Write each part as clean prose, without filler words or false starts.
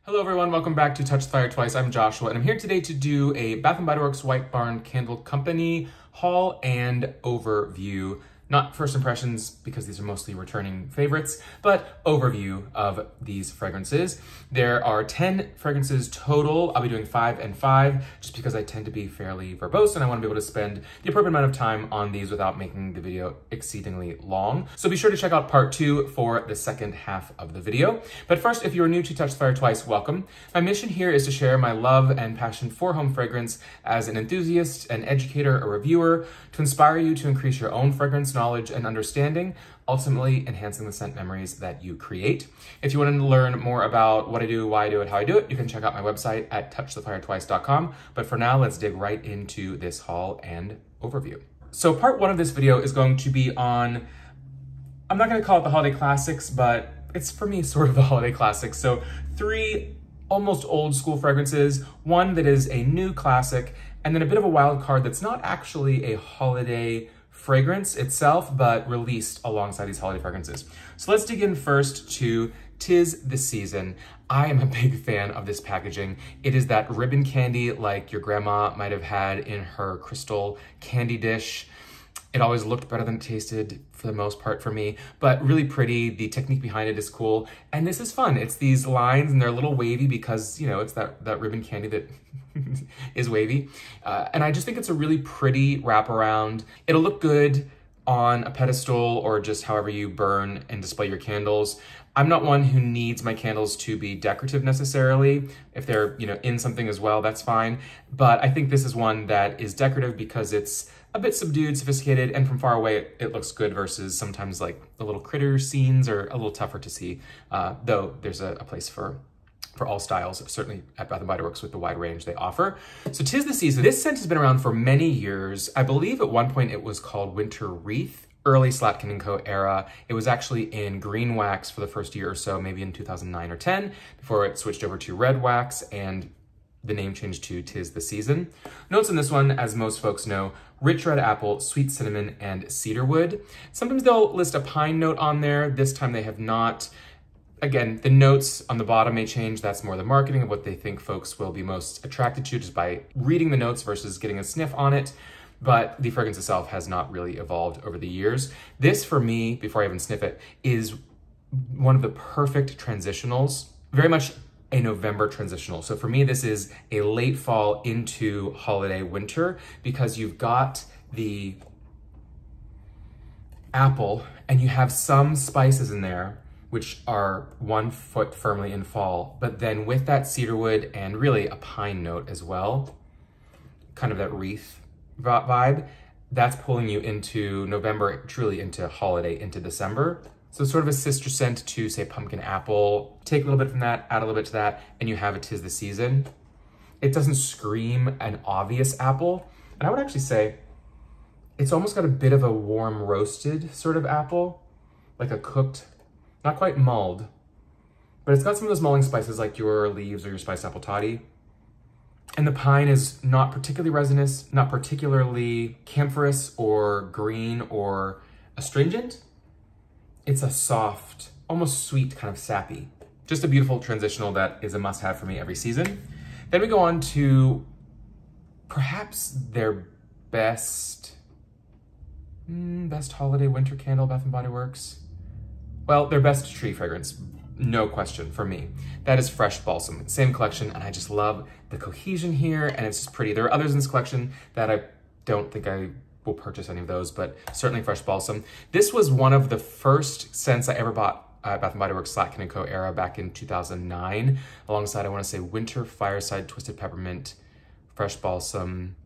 Hello everyone, welcome back to Touch the Fire Twice. I'm Joshua and I'm here today to do a Bath & Body Works White Barn Candle Company haul and overview. Not first impressions because these are mostly returning favorites, but overview of these fragrances. There are 10 fragrances total. I'll be doing 5 and 5 just because I tend to be fairly verbose and I want to be able to spend the appropriate amount of time on these without making the video exceedingly long. So be sure to check out part 2 for the second half of the video. But first, if you're new to Touch the Fire Twice, welcome. My mission here is to share my love and passion for home fragrance as an enthusiast, an educator, a reviewer, to inspire you to increase your own fragrance knowledge and understanding, ultimately enhancing the scent memories that you create. If you want to learn more about what I do, why I do it, how I do it, you can check out my website at TouchTheFireTwice.com. But for now, let's dig right into this haul and overview. So part 1 of this video is going to be on, I'm not going to call it the holiday classics, but it's for me sort of the holiday classics. So 3 almost old school fragrances, 1 that is a new classic, and then a bit of a wild card that's not actually a holiday fragrance itself, but released alongside these holiday fragrances. So let's dig in first to 'Tis the Season. I am a big fan of this packaging. It is that ribbon candy like your grandma might have had in her crystal candy dish. It always looked better than it tasted for the most part for me, but really pretty. The technique behind it is cool. And this is fun. It's these lines and they're a little wavy because, you know, it's that ribbon candy that is wavy. And I just think it's a really pretty wraparound. It'll look good on a pedestal or just however you burn and display your candles. I'm not one who needs my candles to be decorative necessarily. If they're, you know, in something as well, that's fine. But I think this is one that is decorative because it's a bit subdued, sophisticated, and from far away, it looks good versus sometimes like the little critter scenes are a little tougher to see, though there's a place for all styles, certainly at Bath & Body Works with the wide range they offer. So 'Tis the Season. This scent has been around for many years. I believe at one point it was called Winter Wreath, early Slatkin & Co. era. It was actually in green wax for the first year or so, maybe in 2009 or 10, before it switched over to red wax and the name changed to 'Tis the Season. Notes in this one, as most folks know, rich red apple, sweet cinnamon, and cedarwood. Sometimes they'll list a pine note on there. This time they have not. Again, the notes on the bottom may change. That's more the marketing of what they think folks will be most attracted to just by reading the notes versus getting a sniff on it. But the fragrance itself has not really evolved over the years. This, for me, before I even sniff it, is one of the perfect transitionals. Very much a November transitional. So for me, this is a late fall into holiday winter because you've got the apple and you have some spices in there which are 1 foot firmly in fall, but then with that cedarwood and really a pine note as well, kind of that wreath vibe, that's pulling you into November, truly into holiday, into December. So sort of a sister scent to, say, pumpkin apple. Take a little bit from that, add a little bit to that, and you have a 'Tis the Season. It doesn't scream an obvious apple. And I would actually say it's almost got a bit of a warm roasted sort of apple, like a cooked, not quite mulled, but it's got some of those mulling spices like your leaves or your spiced apple toddy. And the pine is not particularly resinous, not particularly camphorous or green or astringent. It's a soft, almost sweet, kind of sappy. Just a beautiful transitional that is a must-have for me every season. Then we go on to perhaps their best holiday winter candle, Bath & Body Works. Well, their best tree fragrance, no question for me. That is Fresh Balsam, same collection, and I just love the cohesion here, and it's just pretty. There are others in this collection that I don't think I will purchase any of those, but certainly Fresh Balsam. This was one of the first scents I ever bought at Bath & Body Works Slatkin & Co. era back in 2009, alongside, I want to say, Winter Fireside, Twisted Peppermint, Fresh Balsam,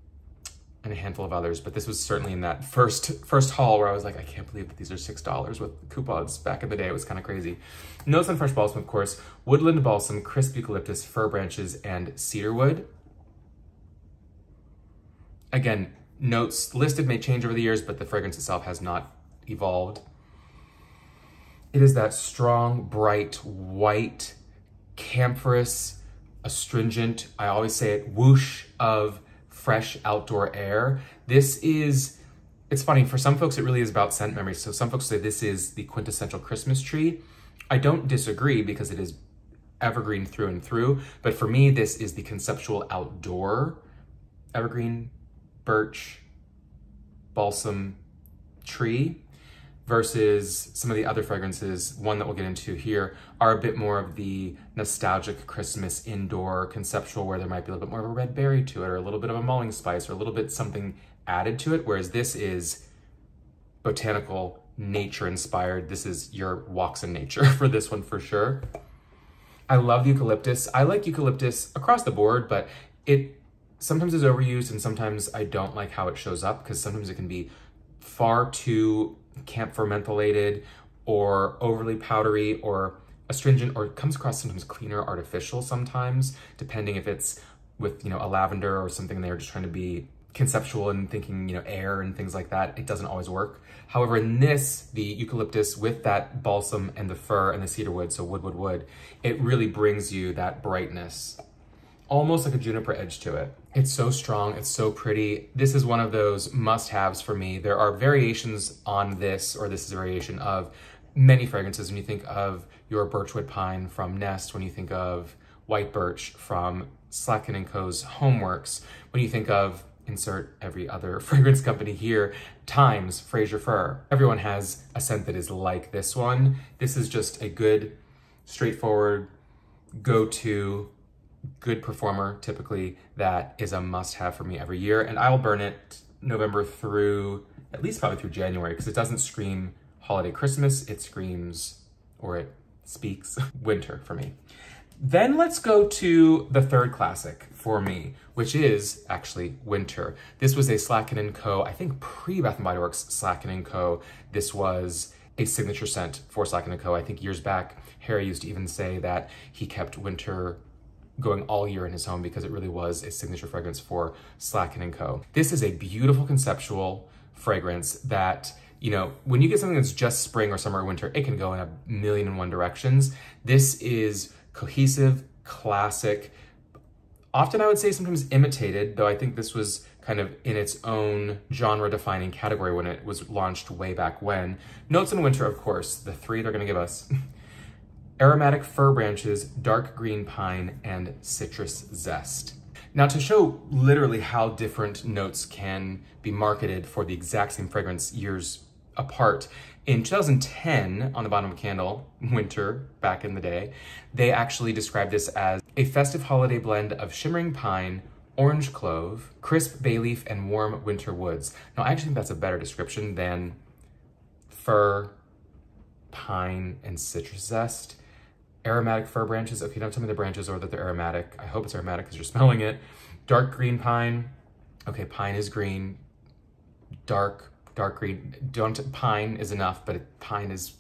and a handful of others, but this was certainly in that first haul where I was like, I can't believe that these are $6 with coupons. Back in the day, it was kind of crazy. Notes on Fresh Balsam, of course, woodland balsam, crisp eucalyptus, fir branches, and cedarwood. Again, notes listed may change over the years, but the fragrance itself has not evolved. It is that strong, bright, white, camphorous, astringent, I always say it, whoosh of fresh outdoor air. This is, it's funny, for some folks it really is about scent memories. So some folks say this is the quintessential Christmas tree. I don't disagree because it is evergreen through and through. But for me, this is the conceptual outdoor evergreen, birch, balsam, tree, versus some of the other fragrances, one that we'll get into here, are a bit more of the nostalgic Christmas indoor conceptual, where there might be a little bit more of a red berry to it, or a little bit of a mulling spice, or a little bit something added to it, whereas this is botanical, nature inspired. This is your walks in nature for this one for sure. I love eucalyptus. I like eucalyptus across the board, but it sometimes is overused and sometimes I don't like how it shows up, because sometimes it can be far too camphor mentholated or overly powdery or astringent, or it comes across sometimes cleaner, artificial sometimes, depending if it's with, a lavender or something and they're just trying to be conceptual and thinking, air and things like that. It doesn't always work. However, in this, the eucalyptus with that balsam and the fir and the cedar wood, so wood, it really brings you that brightness, almost like a juniper edge to it. It's so strong, it's so pretty. This is one of those must-haves for me. There are variations on this, or this is a variation of many fragrances. When you think of your birchwood pine from Nest, when you think of white birch from Slacken & Co.'s Homeworks, when you think of, insert every other fragrance company here, Times, Fraser Fir. Everyone has a scent that is like this one. This is just a good, straightforward, go-to, good performer, typically, that is a must-have for me every year. And I'll burn it November through, at least probably through January, because it doesn't scream holiday Christmas, it screams, or it speaks, winter for me. Then let's go to the third classic for me, which is actually winter. This was a Slacken & Co., I think pre-Bath & Body Works Slacken & Co. This was a signature scent for Slacken & Co. I think years back, Harry used to even say that he kept winter going all year in his home because it really was a signature fragrance for Slacken & Co. This is a beautiful conceptual fragrance that, when you get something that's just spring or summer or winter, it can go in a million and one directions. This is cohesive, classic, often I would say sometimes imitated, though I think this was kind of in its own genre-defining category when it was launched way back when. Notes in winter, of course, the three they're gonna give us. Aromatic fir branches, dark green pine, and citrus zest. Now, to show literally how different notes can be marketed for the exact same fragrance years apart, in 2010, on the bottom of a candle, winter, back in the day, they actually described this as a festive holiday blend of shimmering pine, orange clove, crisp bay leaf, and warm winter woods. Now, I actually think that's a better description than fir, pine, and citrus zest. Aromatic fir branches, okay, don't tell me the branches or that they're aromatic. I hope it's aromatic because you're smelling it. Dark green pine, okay, pine is green. Dark green, pine is enough, but pine is,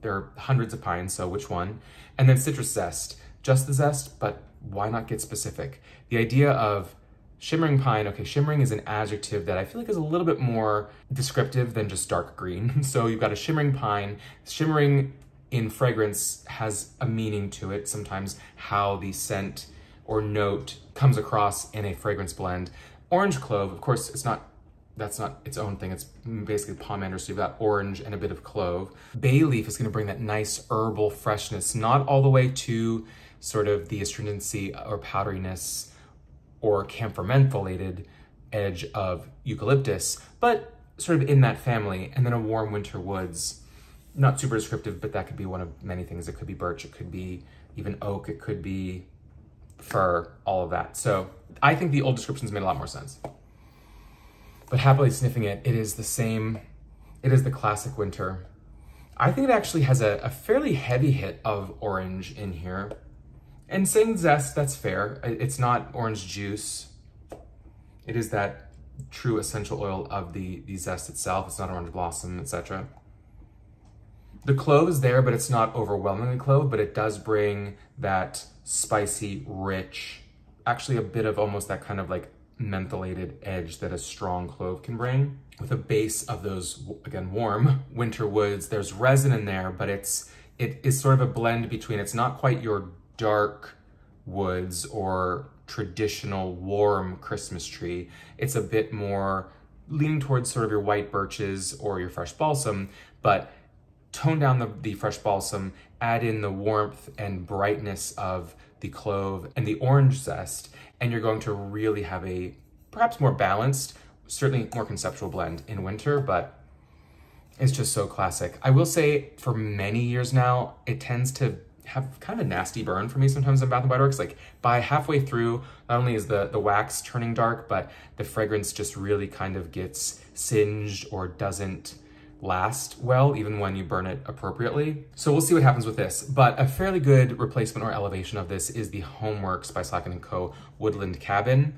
there are hundreds of pines, so which one? And then citrus zest, just the zest, but why not get specific? The idea of shimmering pine, okay, shimmering is an adjective that I feel like is a little bit more descriptive than just dark green. So you've got a shimmering pine. Shimmering in fragrance has a meaning to it, sometimes how the scent or note comes across in a fragrance blend. Orange clove, of course, that's not its own thing. It's basically pomander, so you've got orange and a bit of clove. Bay leaf is gonna bring that nice herbal freshness, not all the way to sort of the astringency or powderiness or camphor mentholated edge of eucalyptus, but sort of in that family. And then a warm winter woods, not super descriptive, but that could be one of many things. It could be birch, it could be even oak, it could be fir, all of that. So I think the old descriptions made a lot more sense. But happily sniffing it, it is the same, it is the classic winter. I think it actually has a fairly heavy hit of orange in here. And saying zest, that's fair. It's not orange juice. It is that true essential oil of the zest itself. It's not orange blossom, etc. The clove is there, but it's not overwhelmingly clove, but it does bring that spicy, rich, actually a bit of almost that kind of like mentholated edge that a strong clove can bring, with a base of those, again, warm winter woods. There's resin in there, but it is sort of a blend between, it's not quite your dark woods or traditional warm Christmas tree. It's a bit more leaning towards sort of your white birches or your fresh balsam, but tone down the fresh balsam, add in the warmth and brightness of the clove and the orange zest, and you're going to really have a perhaps more balanced, certainly more conceptual blend in winter, but it's just so classic. I will say for many years now, it tends to have kind of a nasty burn for me sometimes in Bath & Body Works. Like by halfway through, not only is the wax turning dark, but the fragrance just really kind of gets singed or doesn't last well, even when you burn it appropriately. So we'll see what happens with this. But a fairly good replacement or elevation of this is the Homeworks by Slacken & Co. Woodland Cabin.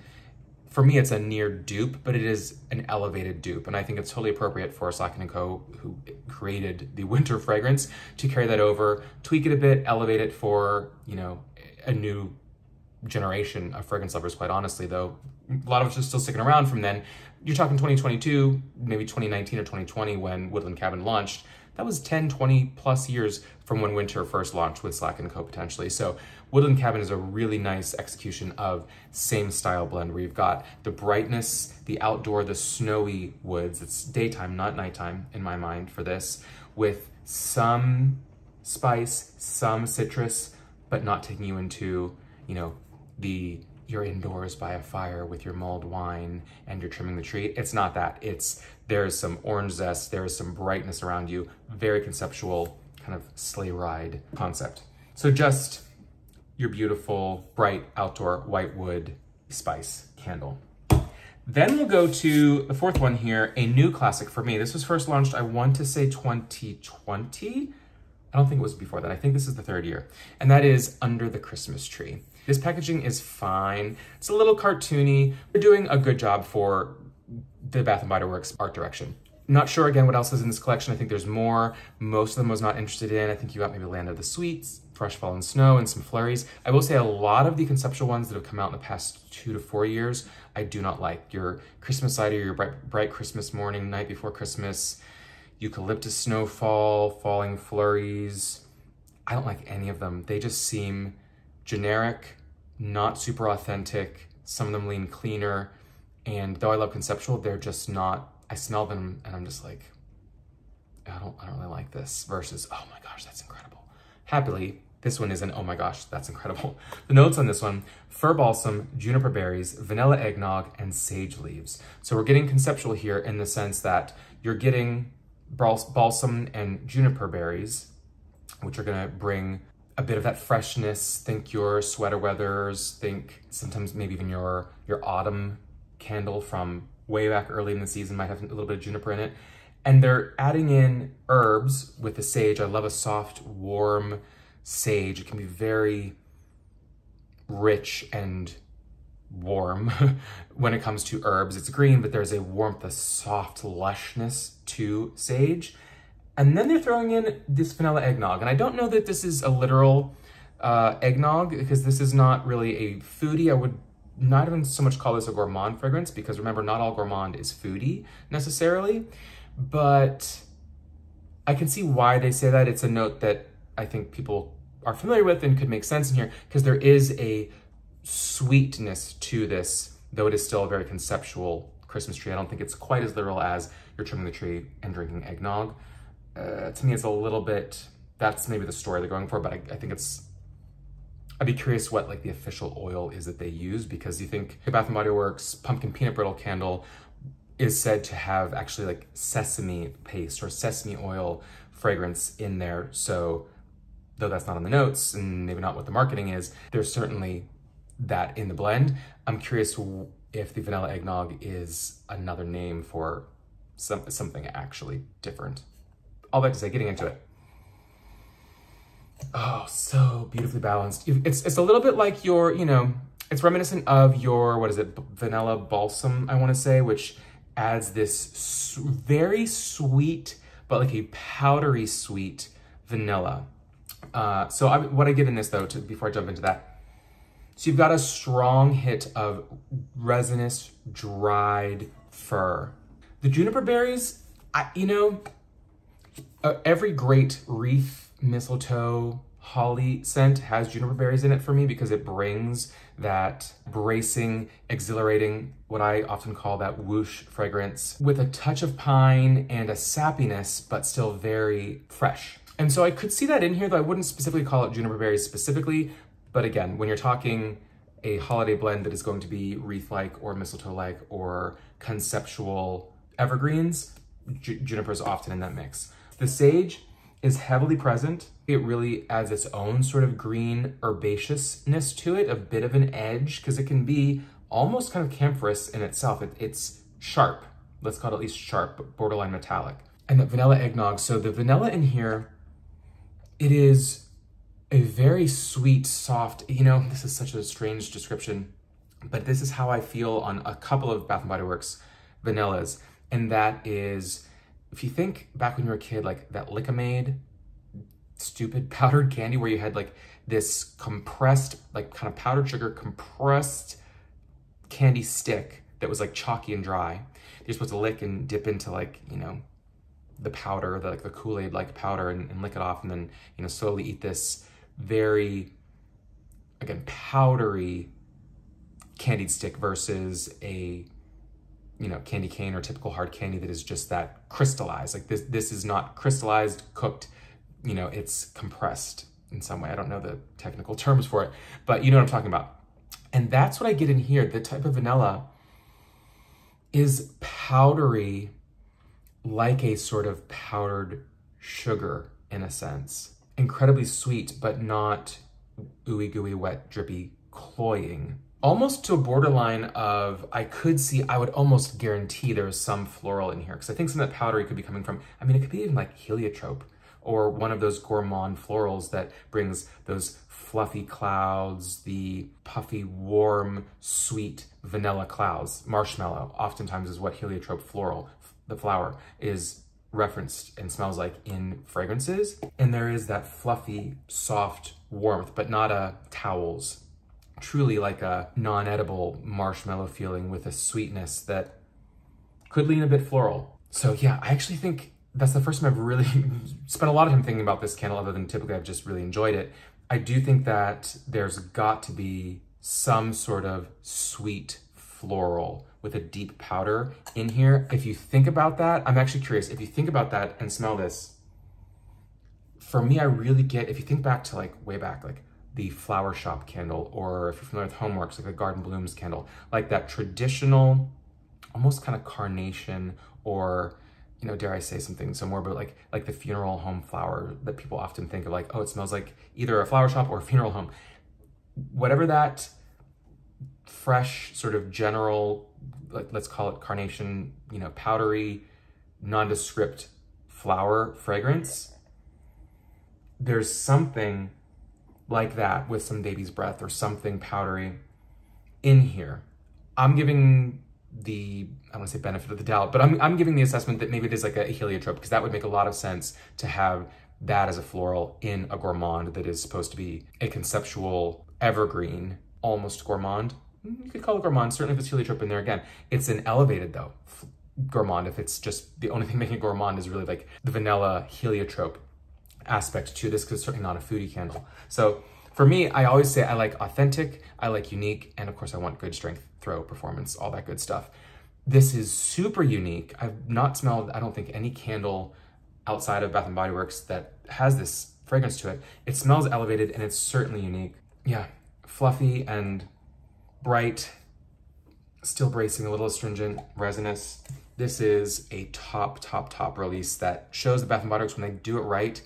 For me, it's a near dupe, but it is an elevated dupe. And I think it's totally appropriate for Slacken & Co., who created the winter fragrance, to carry that over, tweak it a bit, elevate it for, you know, a new generation of fragrance lovers, quite honestly, though. A lot of us are still sticking around from then. You're talking 2022, maybe 2019 or 2020 when Woodland Cabin launched. That was 10, 20 plus years from when winter first launched with Slacken & Co. potentially. So Woodland Cabin is a really nice execution of same style blend where you've got the brightness, the outdoor, the snowy woods. It's daytime, not nighttime in my mind for this, with some spice, some citrus, but not taking you into, you know, you're indoors by a fire with your mulled wine and you're trimming the tree. It's not that. There's some orange zest, there's some brightness around you, very conceptual kind of sleigh ride concept. So just your beautiful, bright, outdoor white wood spice candle. Then we'll go to the fourth one here, a new classic for me. This was first launched, I want to say 2020. I don't think it was before that. I think this is the third year. And that is Under the Christmas Tree. This packaging is fine. It's a little cartoony. They're doing a good job for the Bath & Body Works art direction. Not sure, again, what else is in this collection. I think there's more. Most of them I was not interested in. I think you got maybe Land of the Sweets, Fresh Fallen Snow, and some flurries. I will say a lot of the conceptual ones that have come out in the past 2 to 4 years, I do not like. Your Christmas cider, your bright Christmas morning, night before Christmas, eucalyptus snowfall, falling flurries. I don't like any of them. They just seem generic, not super authentic. Some of them lean cleaner. And though I love conceptual, they're just not, I smell them and I'm just like, I don't really like this, versus, oh my gosh, that's incredible. Happily, this one isn't, oh my gosh, that's incredible. The notes on this one: fir balsam, juniper berries, vanilla eggnog, and sage leaves. So we're getting conceptual here in the sense that you're getting balsam and juniper berries, which are gonna bring a bit of that freshness. Think your sweater weathers, think sometimes maybe even your autumn candle from way back early in the season might have a little bit of juniper in it. And they're adding in herbs with the sage. I love a soft, warm sage. It can be very rich and warm when it comes to herbs. It's green, but there's a warmth, a soft lushness to sage. And then they're throwing in this vanilla eggnog. And I don't know that this is a literal eggnog, because this is not really a foodie. I would not even so much call this a gourmand fragrance, because remember, not all gourmand is foodie necessarily. But I can see why they say that. It's a note that I think people are familiar with and could make sense in here, because there is a sweetness to this, though it is still a very conceptual Christmas tree. I don't think it's quite as literal as you're trimming the tree and drinking eggnog. To me, it's a little bit, that's maybe the story they're going for, but I think I'd be curious what like the official oil is that they use, because you think Bath & Body Works pumpkin peanut brittle candle is said to have actually like sesame paste or sesame oil fragrance in there. So though that's not on the notes and maybe not what the marketing is, there's certainly that in the blend. I'm curious if the vanilla eggnog is another name for something actually different. All that to say, getting into it. Oh, so beautifully balanced. It's a little bit like your, you know, it's reminiscent of your, what is it, vanilla balsam, I want to say, which adds this very sweet, but like a powdery sweet vanilla. So what I get in this though, before I jump into that, so you've got a strong hit of resinous, dried fir. The juniper berries, every great wreath, mistletoe, holly scent has juniper berries in it for me because it brings that bracing, exhilarating, what I often call that whoosh fragrance with a touch of pine and a sappiness, but still very fresh. And so I could see that in here, though I wouldn't specifically call it juniper berries specifically. But again, when you're talking a holiday blend that is going to be wreath-like or mistletoe-like or conceptual evergreens, juniper is often in that mix. The sage is heavily present. It really adds its own sort of green herbaceousness to it, a bit of an edge, because it can be almost kind of camphorous in itself. It's sharp, let's call it at least sharp, borderline metallic. And the vanilla eggnog, so the vanilla in here, it is a very sweet, soft, you know, this is such a strange description, but this is how I feel on a couple of Bath & Body Works vanillas. And that is, if you think back when you were a kid, like that Lick-A-Maid stupid powdered candy where you had like this compressed, like kind of powdered sugar, compressed candy stick that was like chalky and dry. You're supposed to lick and dip into like, you know, the powder, the Kool-Aid like powder and lick it off and then, you know, slowly eat this very, again, powdery candied stick versus a, you know, candy cane or typical hard candy that is just that crystallized. Like this is not crystallized, cooked, you know, it's compressed in some way. I don't know the technical terms for it, but you know what I'm talking about. And that's what I get in here. The type of vanilla is powdery, like a sort of powdered sugar in a sense. Incredibly sweet, but not ooey gooey, wet, drippy, cloying. Almost to a borderline of, I would almost guarantee there's some floral in here, because I think some of that powdery could be coming from, I mean, it could be even like heliotrope, or one of those gourmand florals that brings those fluffy clouds, the puffy, warm, sweet vanilla clouds. Marshmallow oftentimes is what heliotrope floral, the flower, is referenced and smells like in fragrances. And there is that fluffy, soft warmth, but not a towels. Truly like a non-edible marshmallow feeling with a sweetness that could lean a bit floral. So yeah, I actually think that's the first time I've really spent a lot of time thinking about this candle, other than typically I've just really enjoyed it. I do think that there's got to be some sort of sweet floral with a deep powder in here. If you think about that, I'm actually curious, if you think about that and smell this, for me, I really get, if you think back to like way back, like the Flower Shop candle, or if you're familiar with Homeworks, like the Garden Blooms candle, like that traditional, almost kind of carnation, or, you know, dare I say something so more about like the funeral home flower that people often think of, like, oh, it smells like either a flower shop or a funeral home. Whatever that fresh sort of general, like, let's call it carnation, you know, powdery, nondescript flower fragrance, there's something like that with some baby's breath or something powdery in here. I'm giving the, I don't want to say benefit of the doubt, but I'm giving the assessment that maybe it is like a heliotrope, because that would make a lot of sense to have that as a floral in a gourmand that is supposed to be a conceptual evergreen, almost gourmand. You could call it gourmand, certainly if it's heliotrope in there. Again, it's an elevated though gourmand. If it's just the only thing making gourmand is really like the vanilla heliotrope aspect to this, because it's certainly not a foodie candle. So for me, I always say I like authentic, I like unique, and of course I want good strength, throw, performance, all that good stuff. This is super unique. I've not smelled, I don't think, any candle outside of Bath & Body Works that has this fragrance to it. It smells elevated and it's certainly unique. Yeah, fluffy and bright, still bracing, a little astringent, resinous. This is a top release that shows that Bath & Body Works, when they do it right,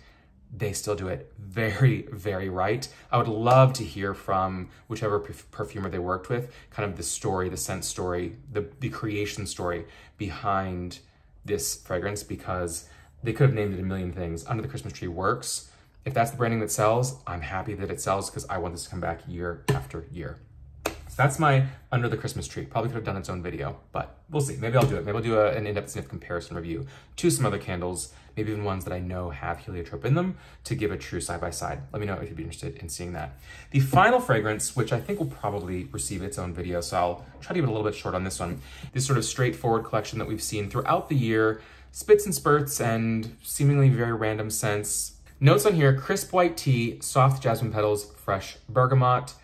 they still do it very, very right. I would love to hear from whichever perfumer they worked with, kind of the story, the scent story, the creation story behind this fragrance, because they could have named it a million things. Under the Christmas Tree works. If that's the branding that sells, I'm happy that it sells, because I want this to come back year after year. So that's my Under the Christmas Tree. Probably could have done its own video, but we'll see. Maybe I'll do it. Maybe I'll do an in-depth sniff comparison review to some other candles, maybe even ones that I know have heliotrope in them, to give a true side-by-side. Let me know if you'd be interested in seeing that. The final fragrance, which I think will probably receive its own video, so I'll try to keep it a little bit short on this one. This sort of straightforward collection that we've seen throughout the year, spits and spurts and seemingly very random scents. Notes on here, crisp white tea, soft jasmine petals, fresh bergamot.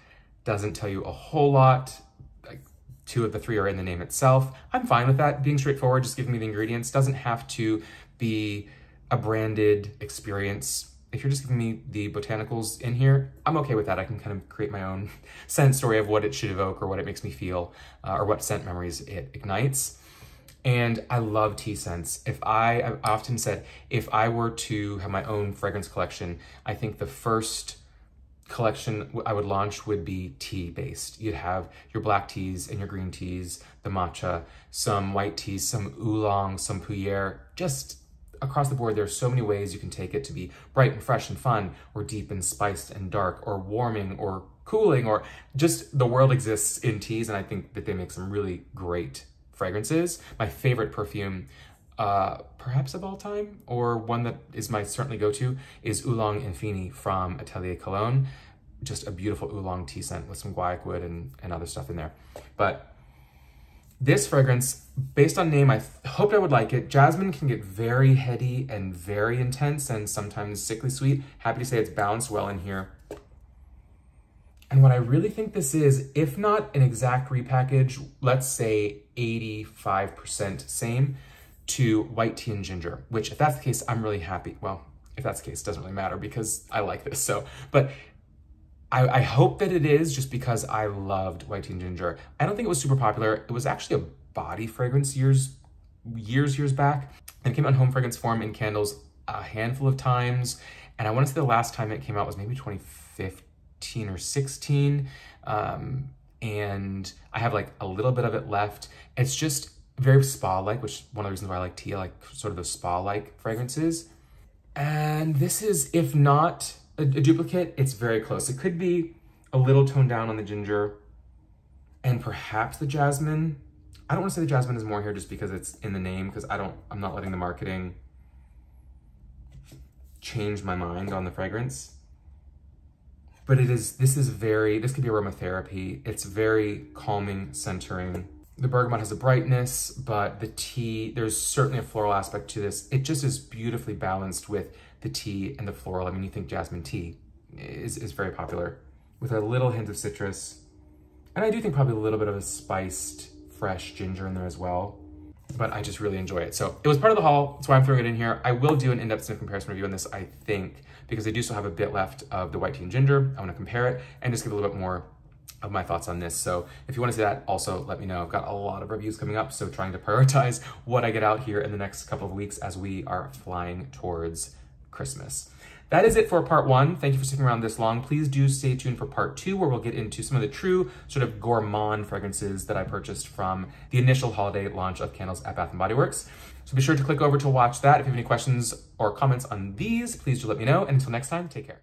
Doesn't tell you a whole lot. Like, 2 of the 3 are in the name itself. I'm fine with that. Being straightforward, just giving me the ingredients. Doesn't have to be a branded experience. If you're just giving me the botanicals in here, I'm okay with that. I can kind of create my own scent story of what it should evoke or what it makes me feel or what scent memories it ignites. And I love tea scents. I've often said, if I were to have my own fragrance collection, I think the first collection I would launch would be tea-based. You'd have your black teas and your green teas, the matcha, some white teas, some oolong, some Gruyere, just across the board. There's so many ways you can take it to be bright and fresh and fun, or deep and spiced and dark, or warming or cooling, or just the world exists in teas, and I think that they make some really great fragrances. My favorite perfume, perhaps of all time, or one that is my certainly go-to, is Oolong Infini from Atelier Cologne. Just a beautiful oolong tea scent with some guaiac wood and other stuff in there. But this fragrance, based on name, I hoped I would like it. Jasmine can get very heady and very intense and sometimes sickly sweet. Happy to say it's balanced well in here. And what I really think this is, if not an exact repackage, let's say 85% same to white tea and ginger, which if that's the case, I'm really happy. Well, if that's the case, it doesn't really matter because I like this. So, but I hope that it is, just because I loved white tea and ginger. I don't think it was super popular. It was actually a body fragrance years back. And it came out in home fragrance form in candles a handful of times. And I want to say the last time it came out was maybe 2015 or 16. And I have like a little bit of it left. It's just very spa-like, which is one of the reasons why I like tea. I like sort of those spa-like fragrances. And this is, if not a duplicate, it's very close. It could be a little toned down on the ginger and perhaps the jasmine. I don't want to say the jasmine is more here just because it's in the name, because I'm not letting the marketing change my mind on the fragrance. But this could be aromatherapy. It's very calming, centering. The bergamot has a brightness, but the tea, there's certainly a floral aspect to this. It just is beautifully balanced with the tea and the floral. I mean, you think jasmine tea is very popular, with a little hint of citrus. And I do think probably a little bit of a spiced, fresh ginger in there as well. But I just really enjoy it. So it was part of the haul. That's why I'm throwing it in here. I will do an in-depth sniff comparison review on this, I think, because I do still have a bit left of the white tea and ginger. I want to compare it and just give a little bit more of my thoughts on this. So if you want to see that, also let me know. I've got a lot of reviews coming up, so trying to prioritize what I get out here in the next couple of weeks as we are flying towards Christmas. That is it for part 1. Thank you for sticking around this long. Please do stay tuned for part 2, where we'll get into some of the true sort of gourmand fragrances that I purchased from the initial holiday launch of candles at Bath & Body Works. So be sure to click over to watch that. If you have any questions or comments on these, please do let me know. And until next time, take care.